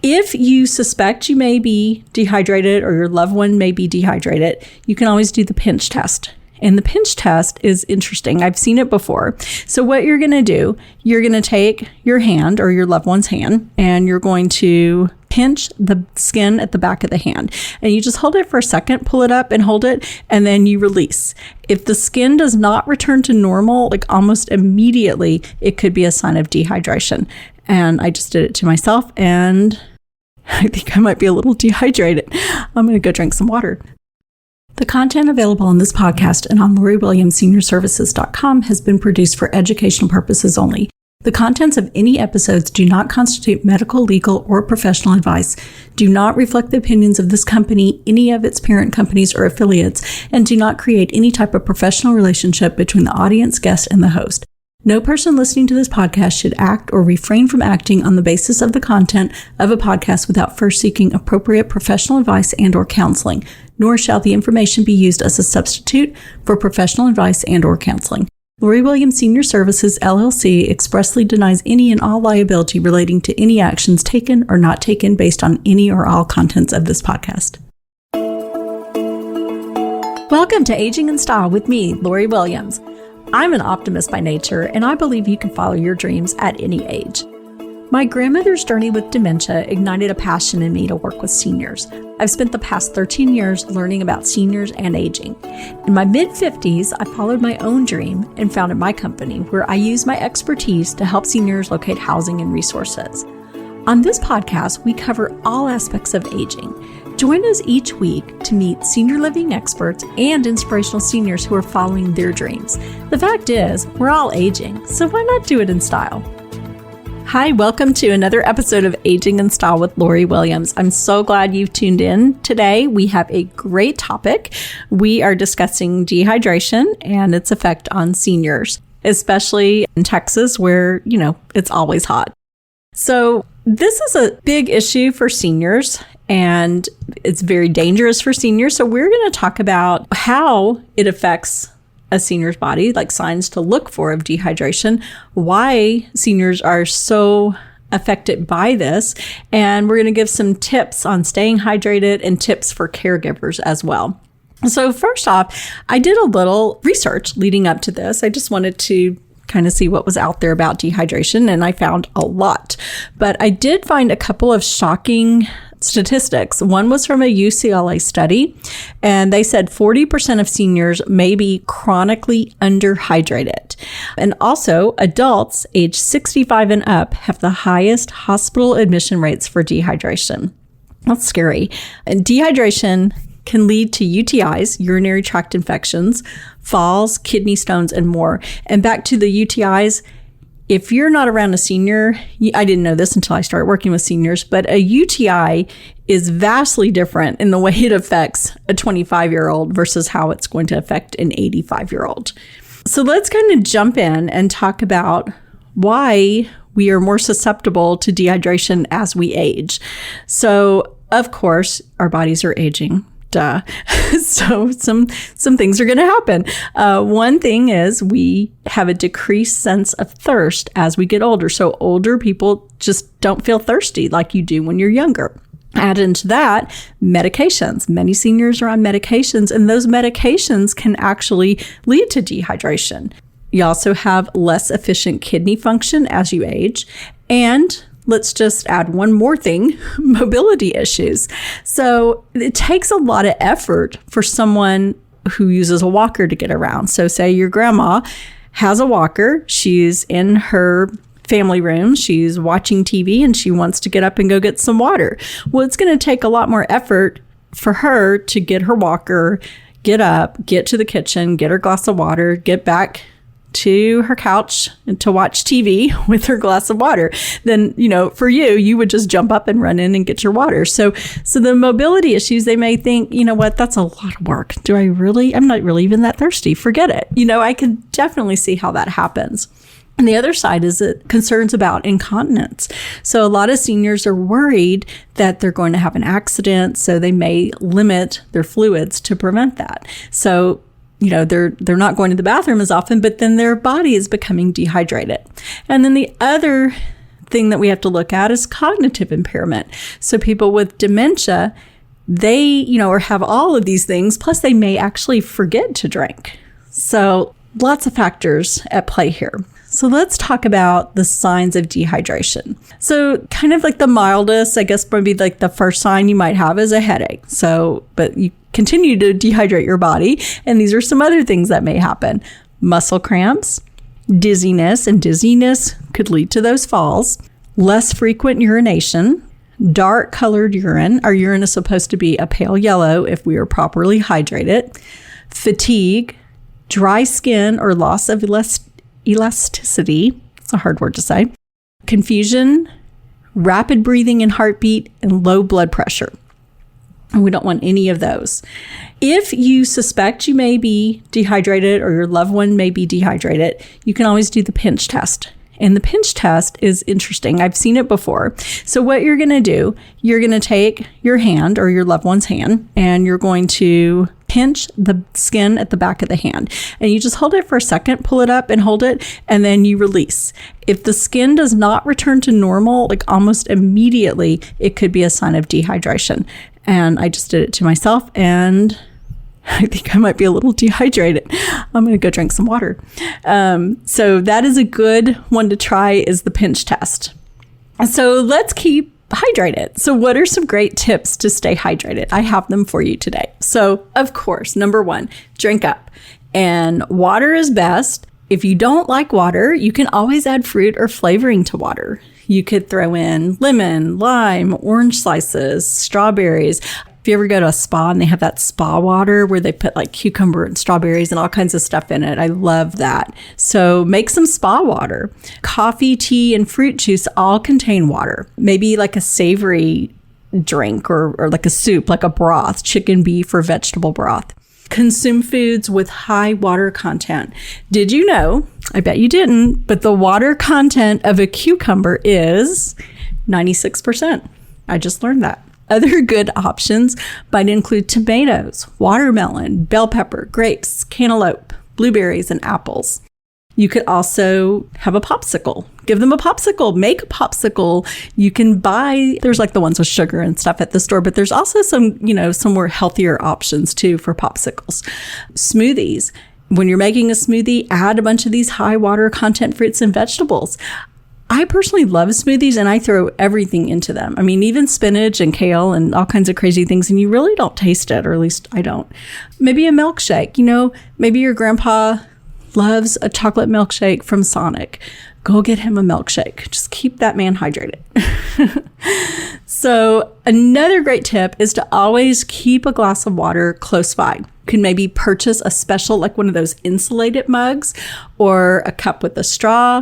If you suspect you may be dehydrated or your loved one may be dehydrated, you can always do the pinch test. And the pinch test is interesting. I've seen it before. So what you're going to do, you're going to take your hand or your loved one's hand, and you're going to pinch the skin at the back of the hand. And you just hold it for a second, pull it up and hold it, and then you release. If the skin does not return to normal, like almost immediately, it could be a sign of dehydration. And I just did it to myself, and I think I might be a little dehydrated. I'm going to go drink some water. The content available on this podcast and on LoriWilliamsSeniorServices.com has been produced for educational purposes only. The contents of any episodes do not constitute medical, legal, or professional advice, do not reflect the opinions of this company, any of its parent companies or affiliates, and do not create any type of professional relationship between the audience, guest, and the host. No person listening to this podcast should act or refrain from acting on the basis of the content of a podcast without first seeking appropriate professional advice and/or counseling, nor shall the information be used as a substitute for professional advice and/or counseling. Lori Williams Senior Services, LLC expressly denies any and all liability relating to any actions taken or not taken based on any or all contents of this podcast. Welcome to Aging in Style with me, Lori Williams. I'm an optimist by nature, and I believe you can follow your dreams at any age. My grandmother's journey with dementia ignited a passion in me to work with seniors. I've spent the past 13 years learning about seniors and aging. In my mid-50s, I followed my own dream and founded my company, where I use my expertise to help seniors locate housing and resources. On this podcast, we cover all aspects of aging. Join us each week to meet senior living experts and inspirational seniors who are following their dreams. The fact is, we're all aging, so why not do it in style? Hi, welcome to another episode of Aging in Style with Lori Williams. I'm so glad you've tuned in. Today, we have a great topic. We are discussing dehydration and its effect on seniors, especially in Texas where, it's always hot. So this is a big issue for seniors, and it's very dangerous for seniors. So we're going to talk about how it affects a senior's body, like signs to look for of dehydration, why seniors are so affected by this, and we're going to give some tips on staying hydrated and tips for caregivers as well. So first off, I did a little research leading up to this. I just wanted to kind of see what was out there about dehydration, and I found a lot. But I did find a couple of shocking statistics. One was from a UCLA study, and they said 40% of seniors may be chronically underhydrated. And also, adults age 65 and up have the highest hospital admission rates for dehydration. That's scary. And dehydration can lead to UTIs, urinary tract infections, falls, kidney stones, and more. And back to the UTIs, if you're not around a senior, I didn't know this until I started working with seniors, but a UTI is vastly different in the way it affects a 25-year-old versus how it's going to affect an 85-year-old. So let's kind of jump in and talk about why we are more susceptible to dehydration as we age. So, of course, our bodies are aging. Duh. So some things are going to happen. One thing is we have a decreased sense of thirst as we get older. So older people just don't feel thirsty like you do when you're younger. Add into that medications. Many seniors are on medications, and those medications can actually lead to dehydration. You also have less efficient kidney function as you age, and let's just add one more thing, mobility issues. So it takes a lot of effort for someone who uses a walker to get around. So say your grandma has a walker, she's in her family room, she's watching TV, and she wants to get up and go get some water. Well, it's going to take a lot more effort for her to get her walker, get up, get to the kitchen, get her glass of water, get back to her couch and to watch TV with her glass of water. Then, for you would just jump up and run in and get your water. So the mobility issues, they may think, that's a lot of work. I'm not really even that thirsty. Forget it. I can definitely see how that happens. And the other side is concerns about incontinence. So a lot of seniors are worried that they're going to have an accident, so they may limit their fluids to prevent that. So they're not going to the bathroom as often, but then their body is becoming dehydrated. And then the other thing that we have to look at is cognitive impairment. So people with dementia, they, or have all of these things, plus they may actually forget to drink. So lots of factors at play here. So let's talk about the signs of dehydration. So kind of like the mildest, I guess maybe like the first sign you might have is a headache. But you continue to dehydrate your body. And these are some other things that may happen. Muscle cramps, dizziness, and dizziness could lead to those falls. Less frequent urination, dark colored urine. Our urine is supposed to be a pale yellow if we are properly hydrated. Fatigue, dry skin or loss of elasticity. It's a hard word to say. Confusion, rapid breathing and heartbeat, and low blood pressure. And we don't want any of those. If you suspect you may be dehydrated or your loved one may be dehydrated, you can always do the pinch test. And the pinch test is interesting. I've seen it before. So what you're going to do, you're going to take your hand or your loved one's hand, and you're going to pinch the skin at the back of the hand. And you just hold it for a second, pull it up and hold it, and then you release. If the skin does not return to normal, like almost immediately, it could be a sign of dehydration. And I just did it to myself, and I think I might be a little dehydrated. I'm going to go drink some water. So that is a good one to try, is the pinch test. So let's keep hydrated. So what are some great tips to stay hydrated? I have them for you today. So of course, number one, drink up. And water is best. If you don't like water, you can always add fruit or flavoring to water. You could throw in lemon, lime, orange slices, strawberries. If you ever go to a spa and they have that spa water where they put like cucumber and strawberries and all kinds of stuff in it, I love that. So make some spa water. Coffee, tea, and fruit juice all contain water. Maybe like a savory drink or like a soup, like a broth, chicken, beef, or vegetable broth. Consume foods with high water content. Did you know? I bet you didn't, but the water content of a cucumber is 96%. I just learned that. Other good options might include tomatoes, watermelon, bell pepper, grapes, cantaloupe, blueberries, and apples. You could also have a popsicle. Give them a popsicle. Make a popsicle. You can buy, there's like the ones with sugar and stuff at the store, but there's also some more healthier options too for popsicles. Smoothies. When you're making a smoothie, add a bunch of these high water content fruits and vegetables. I personally love smoothies, and I throw everything into them. I mean, even spinach and kale and all kinds of crazy things, and you really don't taste it, or at least I don't. Maybe a milkshake. Maybe your grandpa loves a chocolate milkshake from Sonic. Go get him a milkshake. Just keep that man hydrated. So another great tip is to always keep a glass of water close by. You can maybe purchase a special, like one of those insulated mugs or a cup with a straw.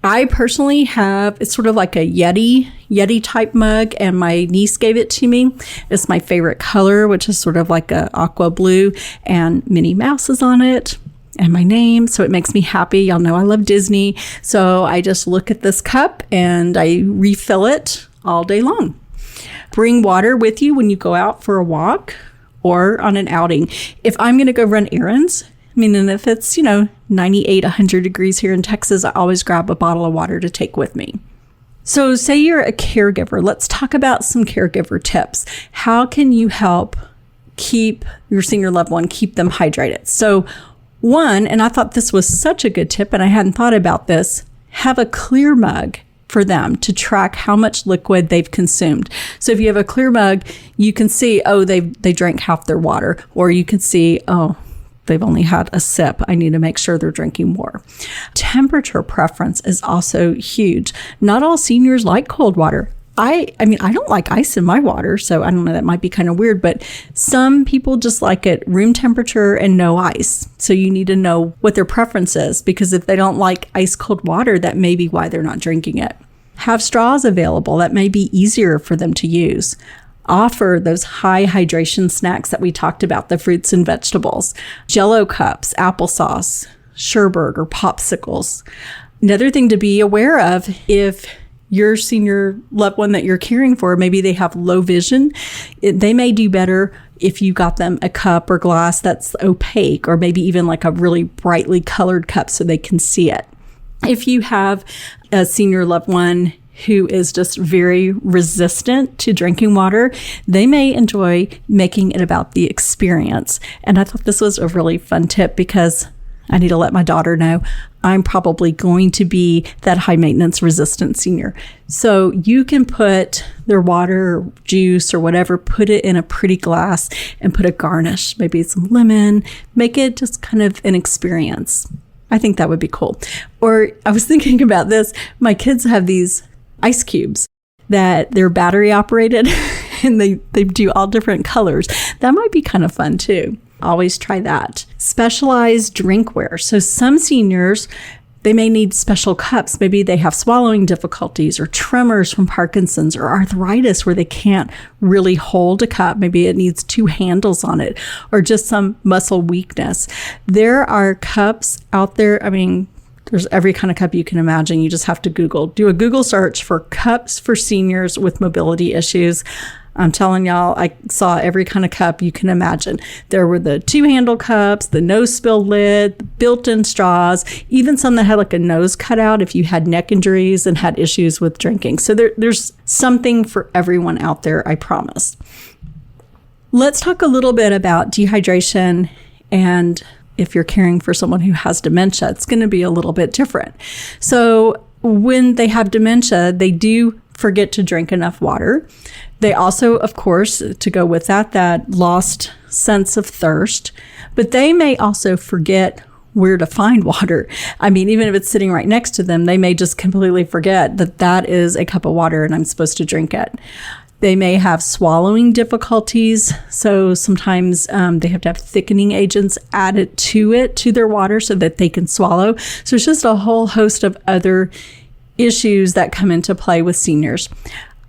I personally have, it's sort of like a Yeti type mug, and my niece gave it to me. It's my favorite color, which is sort of like a aqua blue, and Minnie Mouse is on it and my name. So it makes me happy. Y'all know I love Disney. So I just look at this cup and I refill it all day long. Bring water with you when you go out for a walk or on an outing. If I'm going to go run errands, and if it's, 98, 100 degrees here in Texas, I always grab a bottle of water to take with me. So say you're a caregiver. Let's talk about some caregiver tips. How can you help keep your senior loved one, keep them hydrated? So one, and I thought this was such a good tip, and I hadn't thought about this, have a clear mug for them to track how much liquid they've consumed. So if you have a clear mug, you can see, they drank half their water, or you can see, they've only had a sip. I need to make sure they're drinking more. Temperature preference is also huge. Not all seniors like cold water. I don't like ice in my water, so I don't know, that might be kind of weird, but some people just like it room temperature and no ice. So you need to know what their preference is, because if they don't like ice cold water, that may be why they're not drinking it. Have straws available. That may be easier for them to use. Offer those high hydration snacks that we talked about, the fruits and vegetables, Jell-O cups, applesauce, sherbet, or popsicles. Another thing to be aware of, if your senior loved one that you're caring for, maybe they have low vision, they may do better if you got them a cup or glass that's opaque, or maybe even like a really brightly colored cup so they can see it. If you have a senior loved one who is just very resistant to drinking water, they may enjoy making it about the experience. And I thought this was a really fun tip because I need to let my daughter know I'm probably going to be that high maintenance resistant senior. So you can put their water or juice or whatever, put it in a pretty glass and put a garnish, maybe some lemon, make it just kind of an experience. I think that would be cool. Or I was thinking about this. My kids have these ice cubes that they're battery operated and they do all different colors. That might be kind of fun too. Always try that. Specialized drinkware. So some seniors, they may need special cups. Maybe they have swallowing difficulties or tremors from Parkinson's or arthritis where they can't really hold a cup. Maybe it needs two handles on it or just some muscle weakness. There are cups out there. I mean, there's every kind of cup you can imagine. You just have to do a Google search for cups for seniors with mobility issues. I'm telling y'all, I saw every kind of cup you can imagine. There were the two-handle cups, the no-spill lid, the built-in straws, even some that had like a nose cutout if you had neck injuries and had issues with drinking. So there's something for everyone out there, I promise. Let's talk a little bit about dehydration, and if you're caring for someone who has dementia, it's going to be a little bit different. So when they have dementia, they do forget to drink enough water. They also, of course, to go with that lost sense of thirst, but they may also forget where to find water. I mean, even if it's sitting right next to them, they may just completely forget that is a cup of water and I'm supposed to drink it. They may have swallowing difficulties. So sometimes they have to have thickening agents added to their water so that they can swallow. So it's just a whole host of other issues that come into play with seniors.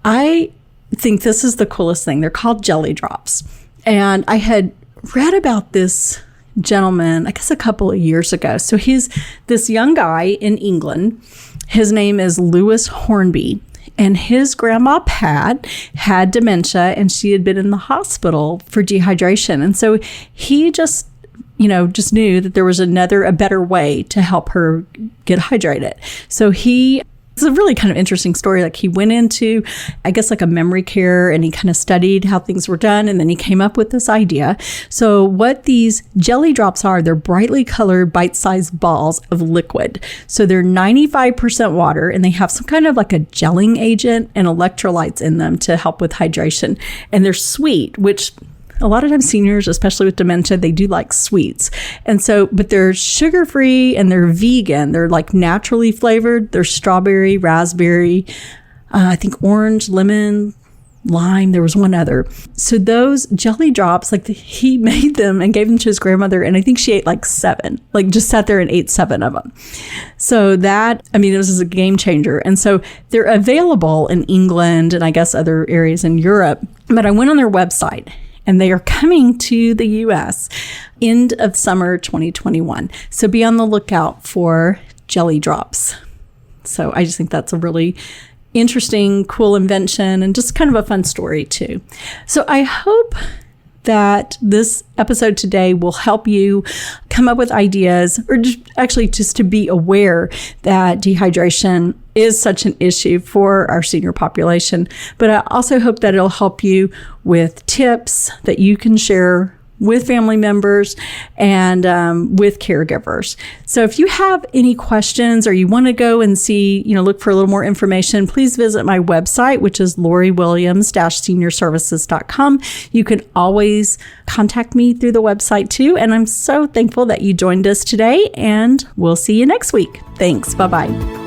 I think this is the coolest thing. They're called jelly drops. And I had read about this gentleman, I guess a couple of years ago. So he's this young guy in England. His name is Lewis Hornby. And his grandma Pat had dementia and she had been in the hospital for dehydration. And so he just knew that there was a better way to help her get hydrated. So it's a really kind of interesting story. Like he went into, I guess, like a memory care and he kind of studied how things were done. And then he came up with this idea. So what these jelly drops are, they're brightly colored bite-sized balls of liquid. So they're 95% water and they have some kind of like a gelling agent and electrolytes in them to help with hydration. And they're sweet, which a lot of times seniors, especially with dementia, they do like sweets. And so, but they're sugar-free and they're vegan. They're like naturally flavored. They're strawberry, raspberry, I think orange, lemon, lime. There was one other. So those jelly drops, he made them and gave them to his grandmother. And I think she ate like 7, just sat there and ate 7 of them. So this is a game changer. And so they're available in England and I guess other areas in Europe. But I went on their website. And they are coming to the U.S. end of summer 2021. So be on the lookout for jelly drops. So I just think that's a really interesting, cool invention and just kind of a fun story too. So I hope that this episode today will help you come up with ideas or just to be aware that dehydration is such an issue for our senior population. But I also hope that it'll help you with tips that you can share with family members and with caregivers. So if you have any questions or you want to go and see, look for a little more information, please visit my website, which is loriwilliams-seniorservices.com. You can always contact me through the website too. And I'm so thankful that you joined us today and we'll see you next week. Thanks. Bye-bye.